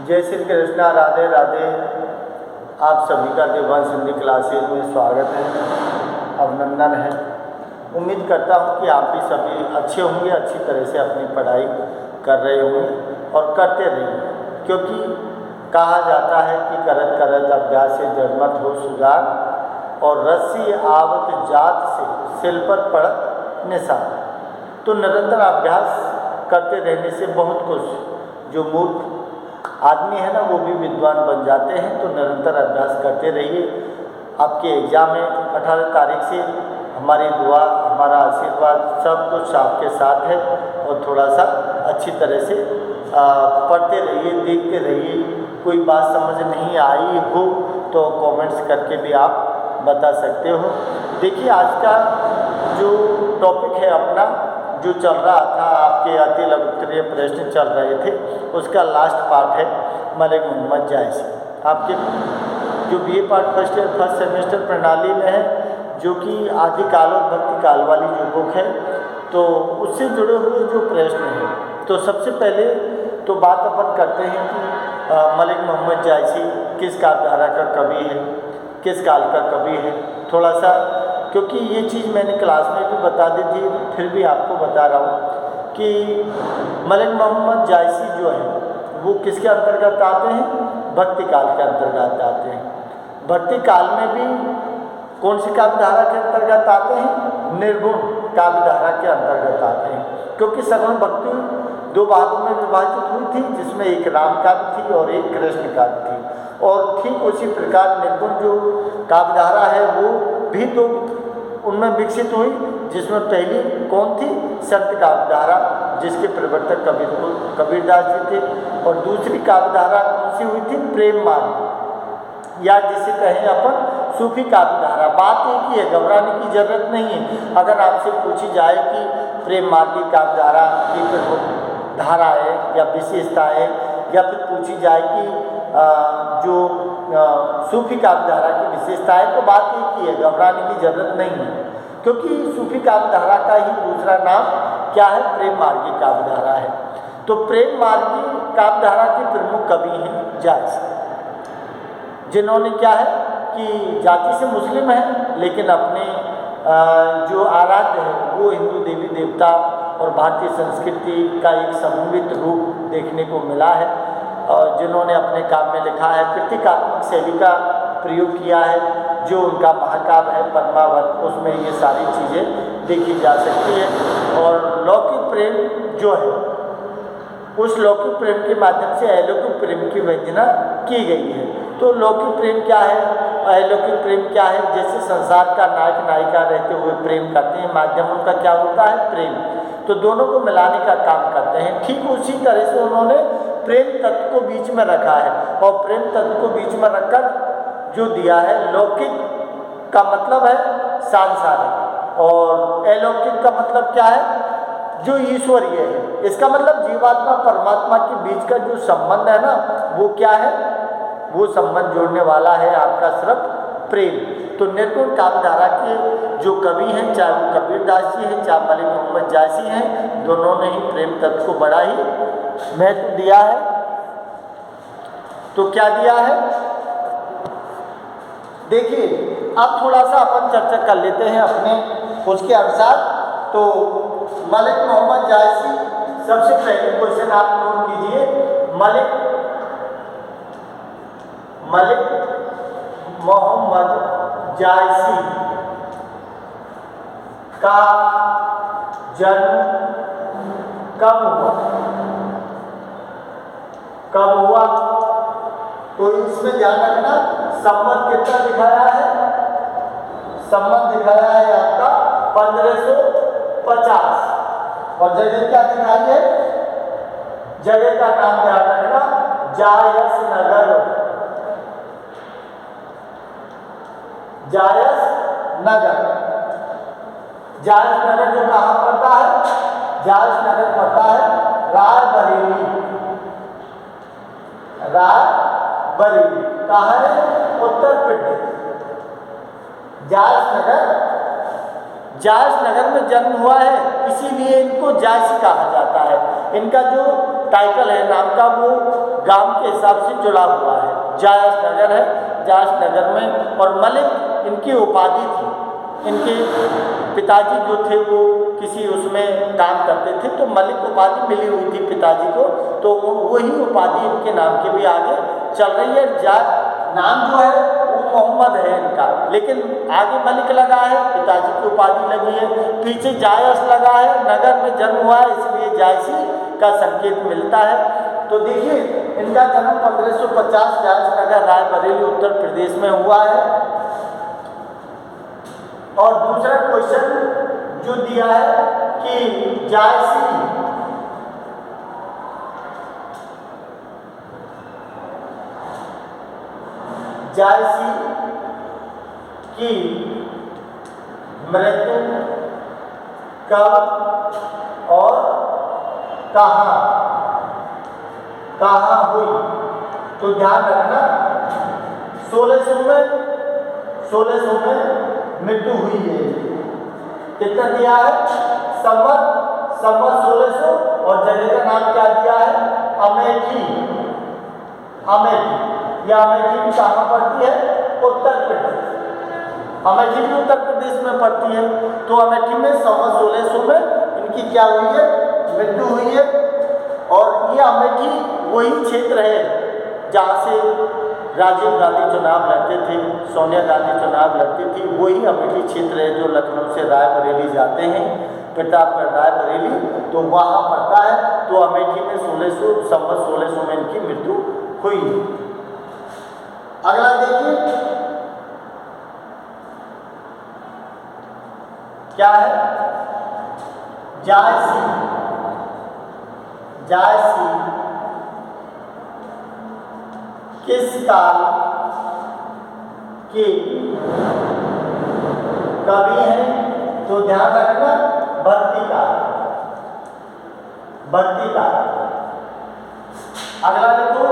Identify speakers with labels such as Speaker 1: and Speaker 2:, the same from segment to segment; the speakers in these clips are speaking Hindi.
Speaker 1: जय श्री कृष्णा, राधे राधे। आप सभी का देववंश हिंदी क्लासेज में स्वागत है, अभिनंदन है। उम्मीद करता हूँ कि आप भी सभी अच्छे होंगे, अच्छी तरह से अपनी पढ़ाई कर रहे होंगे और करते रहिए, क्योंकि कहा जाता है कि करत करत अभ्यास से जड़मत हो सुजान, और रस्सी आवत जात से सिल पर पड़त निशान। तो निरंतर अभ्यास करते रहने से बहुत कुछ जो मूर्ख आदमी है ना वो भी विद्वान बन जाते हैं। तो निरंतर अभ्यास करते रहिए। आपके एग्ज़ाम है 18 तारीख से। हमारी दुआ, हमारा आशीर्वाद सब कुछ आपके साथ है, और थोड़ा सा अच्छी तरह से पढ़ते रहिए, देखते रहिए। कोई बात समझ नहीं आई हो तो कमेंट्स करके भी आप बता सकते हो। देखिए, आज का जो टॉपिक है अपना, जो चल रहा था, आपके अतिल उत्तरीय प्रश्न चल रहे थे, उसका लास्ट पार्ट है मलिक मोहम्मद जायसी। आपके जो BA पार्ट फर्स्ट सेमेस्टर प्रणाली में है, जो कि आदिकाल और भक्ति काल वाली जो बुक है, तो उससे जुड़े हुए जो प्रश्न हैं, तो सबसे पहले तो बात अपन करते हैं कि मलिक मोहम्मद जायसी किस काव्यधारा का कवि है, किस काल का कवि है। थोड़ा सा, क्योंकि ये चीज़ मैंने क्लास में भी बता दी थी, फिर भी आपको बता रहा हूँ कि मलिक मोहम्मद जायसी जो है वो किसके अंतर्गत आते हैं? भक्ति काल के अंतर्गत आते हैं। भक्ति काल में भी कौन सी काव्यधारा के अंतर्गत आते हैं? निर्गुण काव्यधारा के अंतर्गत आते हैं, क्योंकि सगुण भक्ति दो भागों में विभाजित हुई थी, जिसमें एक राम काव्य थी और एक कृष्ण काव्य थी। और ठीक उसी प्रकार निर्गुण जो काव्यधारा है वो भी तो उनमें विकसित हुई, जिसमें पहली कौन थी? संत काव्यधारा, जिसके प्रवर्तक कबीरदास जी थे। और दूसरी काव्यधारा कौन सी हुई थी? प्रेम मार्ग, या जिसे कहें अपन सूफी काव्यधारा। बात एक ही है, घबराने की जरूरत नहीं है। अगर आपसे पूछी जाए कि प्रेम मार्गी काव्यधारा की प्रमुख धाराएं या विशेषताएं, या फिर पूछी जाए कि जो सूफी काव्यधारा की विशेषताएं, तो बात एक ही है, घबराने की जरूरत नहीं है। क्योंकि सूफी काव्यधारा का ही दूसरा नाम क्या है? प्रेम मार्गी काव्यधारा है। तो प्रेम मार्गी काव्यधारा के प्रमुख कवि हैं जायसी, जिन्होंने क्या है कि जाति से मुस्लिम है, लेकिन अपने जो आराध्य है वो हिंदू देवी देवता और भारतीय संस्कृति का एक समन्वित रूप देखने को मिला है। और जिन्होंने अपने काम में लिखा है, प्रतीकात्मक शैली का प्रयोग किया है। जो उनका महाकाव्य है पद्मावत, उसमें ये सारी चीज़ें देखी जा सकती है। और लौकिक प्रेम जो है, उस लौकिक प्रेम के माध्यम से अलौकिक प्रेम की वंदना की गई है। तो लौकिक प्रेम क्या है, अलौकिक प्रेम क्या है? जैसे संसार का नायक नायिका रहते हुए प्रेम करते हैं, माध्यम उनका क्या होता है? प्रेम। तो दोनों को मिलाने का काम करते हैं। ठीक उसी तरह से उन्होंने प्रेम तत्व को बीच में रखा है, और प्रेम तत्व को बीच में रखकर जो दिया है, लौकिक का मतलब है सांसारिक, और अलौकिक का मतलब क्या है? जो ईश्वरीय है। इसका मतलब जीवात्मा परमात्मा के बीच का जो संबंध है ना, वो क्या है? वो संबंध जोड़ने वाला है आपका सिर्फ प्रेम। तो निर्गुण काव्यधारा के जो कवि हैं, चाहे वो कबीरदास जी हैं, चाहे मलिक मोहम्मद जायसी हैं, दोनों ने ही प्रेम तत्व को बड़ा ही महत्व दिया है। तो क्या दिया है? देखिए, अब थोड़ा सा अपन चर्चा कर लेते हैं अपने उसके अनुसार। तो मलिक मोहम्मद जायसी, सबसे पहले क्वेश्चन आप नोट कीजिए। मलिक मोहम्मद जायसी का जन्म कब हुआ? कब हुआ? तो इसमें ध्यान रखना, संवत कितना दिखाया है? संवत दिखाया है आपका 1550। और जगह क्या दिखाई है? जगह का नाम ध्यान रखना, जायस नगर। जायस नगर। जायस नगर जो कहाँ पड़ता है? जायस नगर पड़ता है रायबरेली। रायबरेली कहाँ है? उत्तर प्रदेश। जायस नगर में जन्म हुआ है, इसीलिए इनको जायसी कहा जाता है। इनका जो टाइटल है नाम का वो गांव के हिसाब से जुड़ा हुआ है। जायस नगर है, जायस नगर में, और मलिक इनकी उपाधि थी। इनके पिताजी जो थे वो किसी उसमें काम करते थे, तो मलिक उपाधि मिली हुई थी पिताजी को, तो वही उपाधि इनके नाम के भी आगे चल रही है। नाम जो है वो मोहम्मद है इनका, लेकिन आगे मलिक लगा है, पिताजी की उपाधि लगी है, पीछे जायस लगा है, नगर में जन्म हुआ है इसलिए जायसी का संकेत मिलता है। तो देखिए इनका जन्म 1550 जायस नगर रायबरेली उत्तर प्रदेश में हुआ है। और दूसरा क्वेश्चन जो दिया है कि जायसी की मृत्यु कब और कहाँ हुई, तो ध्यान रखना 1600 में मृत्यु हुई है। कितना दिया है? संवत 1600, और जगह का नाम क्या दिया है? अमेठी। यह अमेठी भी कहाँ पड़ती है? उत्तर प्रदेश। अमेठी भी उत्तर प्रदेश में पड़ती है। तो अमेठी में 1600 में इनकी क्या हुई है? मृत्यु हुई है। और ये अमेठी वही क्षेत्र है जहाँ से राजीव गांधी चुनाव लड़ते थे, सोनिया गांधी चुनाव लड़ती थी, वही अमेठी क्षेत्र है जो लखनऊ से रायबरेली जाते हैं, प्रतापगढ़ रायबरेली, तो वहाँ पड़ता है। तो अमेठी में 1600 में इनकी मृत्यु हुई। अगला देखिए क्या है? जायसी किस काल के कवि हैं? तो ध्यान रखना भक्ति काल। अगला देखो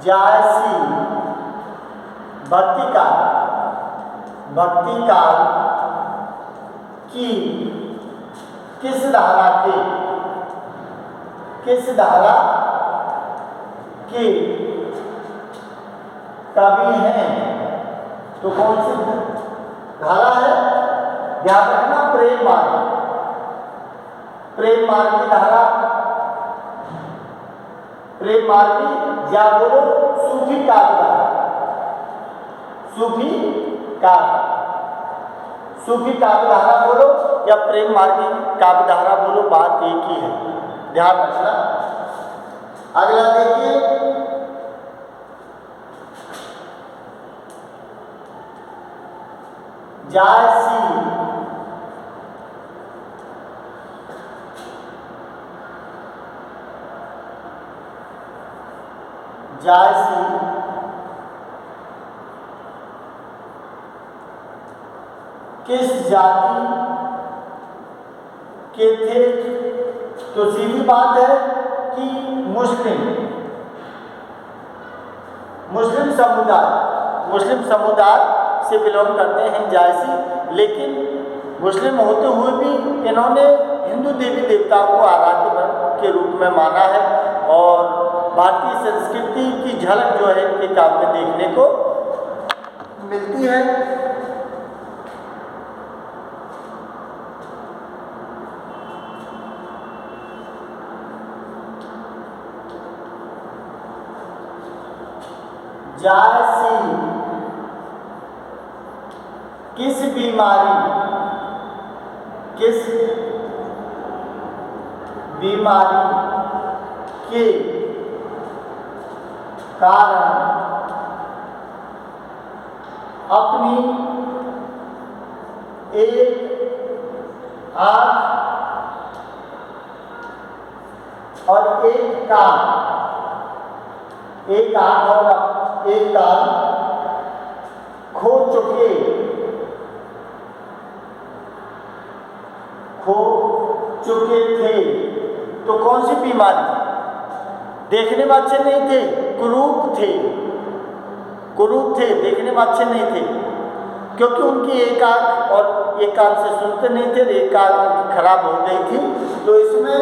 Speaker 1: जायसी भक्ति काल की किस धारा के कवि हैं? तो कौन सी धारा है? ध्यान रखना प्रेम मार्ग की धारा, प्रेम मार्गी, या बोलो सूफी काव्य धारा बोलो या प्रेम मार्गी काव्य धारा बोलो, बात एक ही है, ध्यान रखना। अगला देखिए जायसी किस जाति के थे? तो सीधी बात है कि मुस्लिम समुदाय से बिलोंग करते हैं जायसी, लेकिन मुस्लिम होते हुए भी इन्होंने हिंदू देवी देवताओं को आराध्य के रूप में माना है, और भारतीय संस्कृति की झलक जो है इनके काव्य में देखने को मिलती है। जायसी किस बीमारी के कारण अपनी एक आंख और एक कान खो चुके थे। तो कौन सी बीमारी? देखने में अच्छे नहीं थे, कुरूप थे, देखने में अच्छे नहीं थे, क्योंकि उनकी एक आँख और एक कान से सुनते नहीं थे, एक आँख उनकी खराब हो गई थी। तो इसमें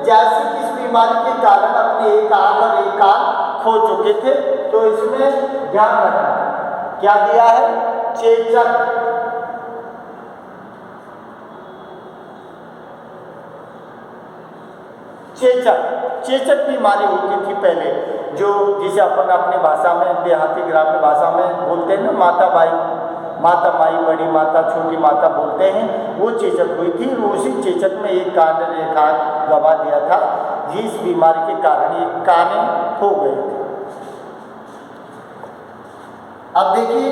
Speaker 1: जैसे कि इस बीमारी के कारण अपनी एक आँख और एक कान खो चुके थे। तो इसमें ध्यान रखना क्या दिया है, चेचक। चेचक बीमारी होती थी पहले, जो जिसे अपन अपनी भाषा में, देहाती ग्रामीण भाषा में बोलते हैं ना, माता माई, बड़ी माता, छोटी माता बोलते हैं, वो चेचक हुई थी। उसी चेचक में एक कान ने एक आँख गवा दिया था, जिस बीमारी के कारण ये कान हो गए थे। अब देखिए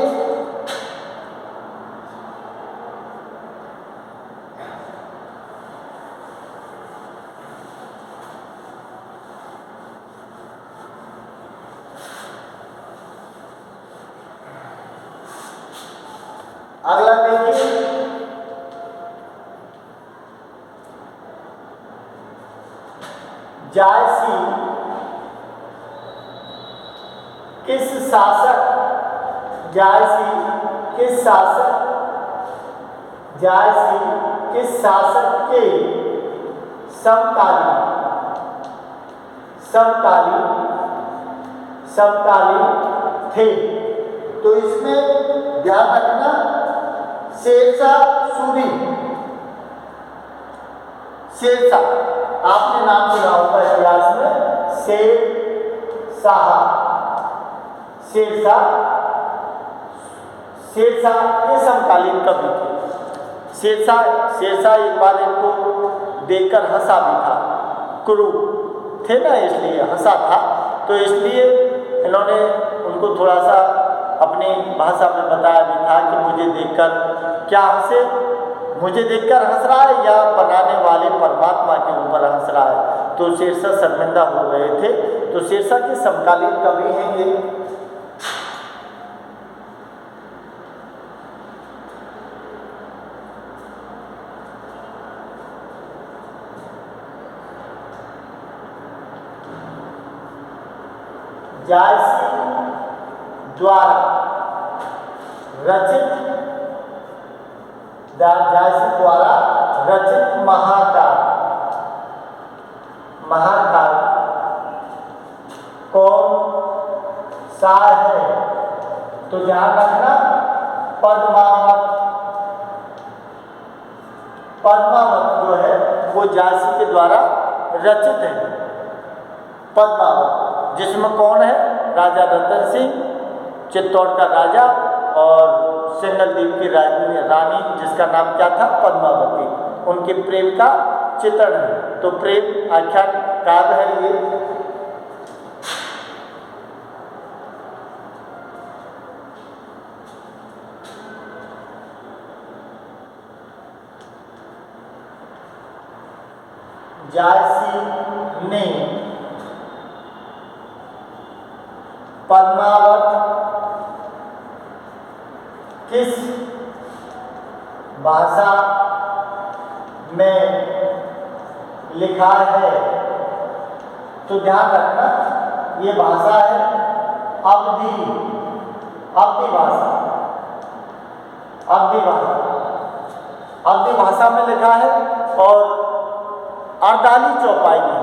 Speaker 1: अगला, देखिए जायसी किस शासक के समकालीन थे। तो इसमें ध्यान रखना, शेरशाह सूरी, शेरशाह आपने नाम सुना होगा इतिहास में, शेरशाह के समकालीन कवि थे। शेरशाह एक बार इनको देखकर हंसा भी था, क्रूर थे ना, इसलिए हंसा था। तो इसलिए इन्होंने उनको थोड़ा सा अपनी भाषा में बताया भी था कि मुझे देखकर हंस रहा है या बनाने वाले परमात्मा के ऊपर हंस रहा है। तो शेरशाह शर्मिंदा हो गए थे। तो शेरशाह के समकालीन कवि हैं ये। जायसी द्वारा रचित महाकाव्य कौन सा है? तो ध्यान रखना, पद्मावत जो है वो जायसी के द्वारा रचित है। पद्मावत जिसमें कौन है, राजा रतन सिंह, चित्तौड़ का राजा, और सिंघल द्वीप की रानी जिसका नाम क्या था, पद्मावती, उनके प्रेम का चित्रण है। तो प्रेम आख्यान काव्य है ये। जायसी ने पद्मावत किस भाषा में लिखा है? तो ध्यान रखना, ये भाषा है अवधी भाषा में लिखा है, और अड़ताली चौपाइयाँ,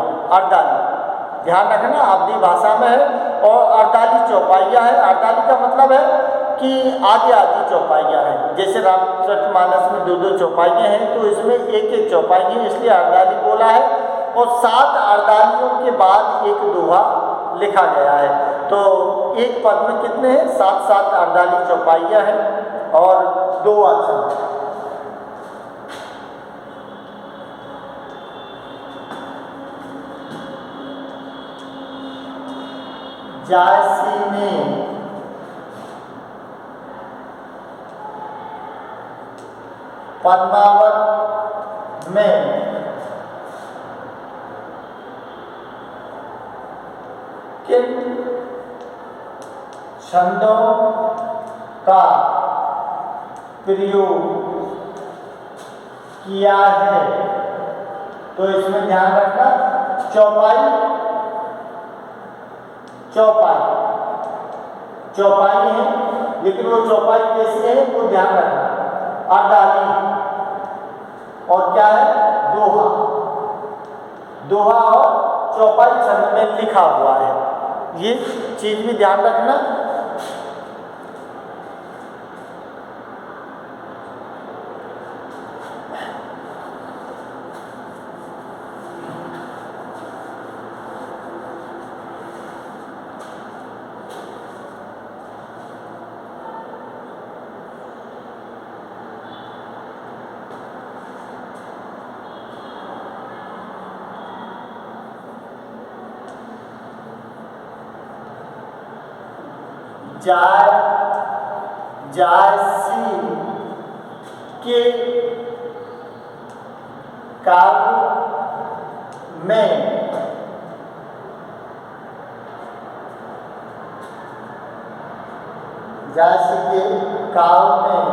Speaker 1: ध्यान रखना, अवधी भाषा में है और 48 चौपाइयाँ हैं। 48 का मतलब है कि आधी चौपाइयाँ हैं। जैसे रामचरितमानस में 2 चौपाइयाँ हैं, तो इसमें 1 चौपाई है, इसलिए 48 बोला है। और 7 अर्दालियों के बाद एक दोहा लिखा गया है। तो एक पद में कितने हैं? 7 अर्दाली चौपाइयाँ हैं और 2 अक्षर। जायसी ने पद्मावत में किन छंदों का प्रयोग किया है? तो इसमें ध्यान रखना, चौपाई है, लेकिन वो चौपाई कैसी है वो ध्यान रखना। अडाली और क्या है दोहा, दोहा और चौपाई छंद में लिखा हुआ है, ये चीज भी ध्यान रखना। जायसी के काव्य में जायसी के काव्य में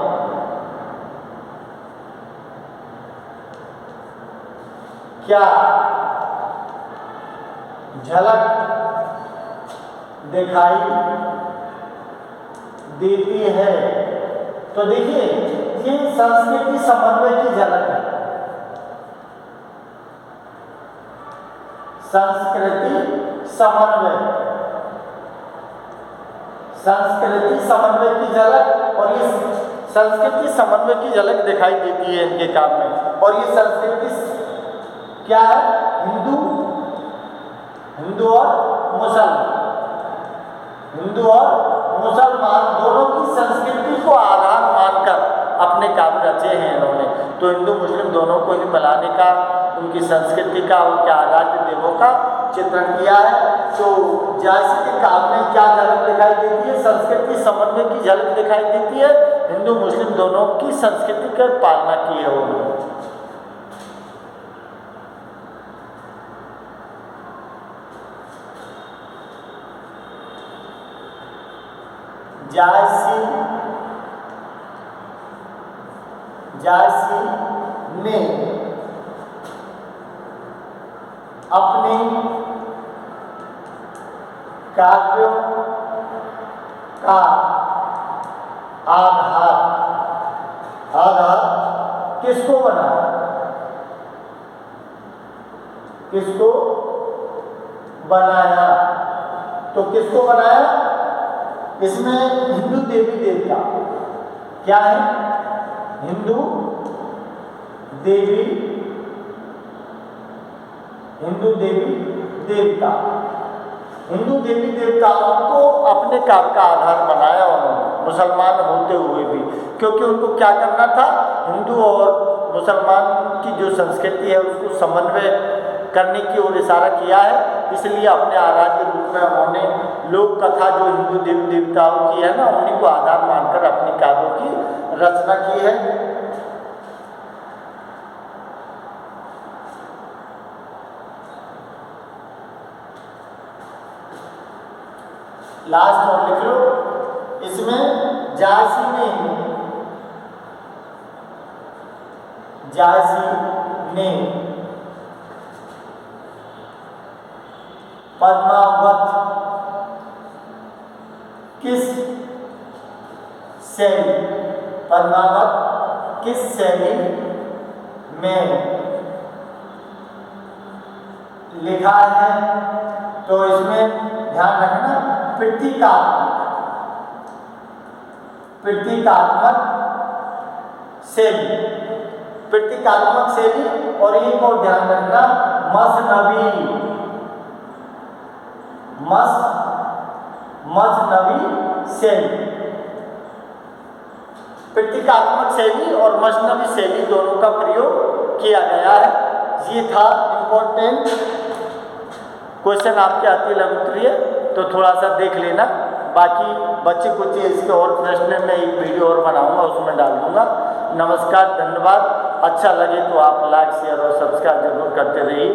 Speaker 1: क्या झलक दिखाई देती है? तो देखिए ये संस्कृति समन्वय की झलक है, संस्कृति समन्वय, संस्कृति समन्वय की झलक। और ये संस्कृति समन्वय की झलक दिखाई देती है इनके काम में। और ये संस्कृति क्या है? हिंदू और मुसलमान, हिंदू और मुसलमान दोनों की संस्कृति को आधार मानकर अपने काव्य रचे हैं इन्होंने। तो हिंदू मुस्लिम दोनों को ही मिलाने का, उनकी संस्कृति का, उनके आराध्य देवों का चित्रण किया है। तो जायसी के काव्य में क्या झलक दिखाई देती है? संस्कृति समन्वय की झलक दिखाई देती है। हिंदू मुस्लिम दोनों की संस्कृति की पालना की है उन्होंने। जायसी ने अपने काव्यों का आधार किसको बनाया? किसको बनाया? तो किसको बनाया? इसमें हिंदू देवी देवता क्या है? हिंदू देवी देवता, हिंदू देवी देवताओं को अपने काव्य का आधार बनाया उन्होंने, मुसलमान होते हुए भी। क्योंकि उनको क्या करना था? हिंदू और मुसलमान की जो संस्कृति है उसको समन्वय करने की ओर इशारा किया है। इसलिए अपने आराध्य रूप में उन्होंने लोक कथा जो हिंदू देवी देवताओं की है ना, उन्हीं को आधार मानकर अपनी काव्यों की रचना की है। लास्ट और लिख लो, इसमें जायसी ने पद्मावत किस शैली में लिखा है? तो इसमें ध्यान रखना प्रतीकात्मक शैली। और एक और ध्यान रखना मज़नवी शैली। प्रतीकात्मक शैली और मज़नवी शैली दोनों का प्रयोग किया गया है। ये था इम्पोर्टेंट क्वेश्चन आपके अति उत्तरीय, तो थोड़ा सा देख लेना। बाकी बच्चे कुछ इसके और प्रश्न में एक वीडियो और बनाऊंगा, उसमें डाल दूंगा। नमस्कार, धन्यवाद। अच्छा लगे तो आप लाइक शेयर और सब्सक्राइब जरूर करते रहिए।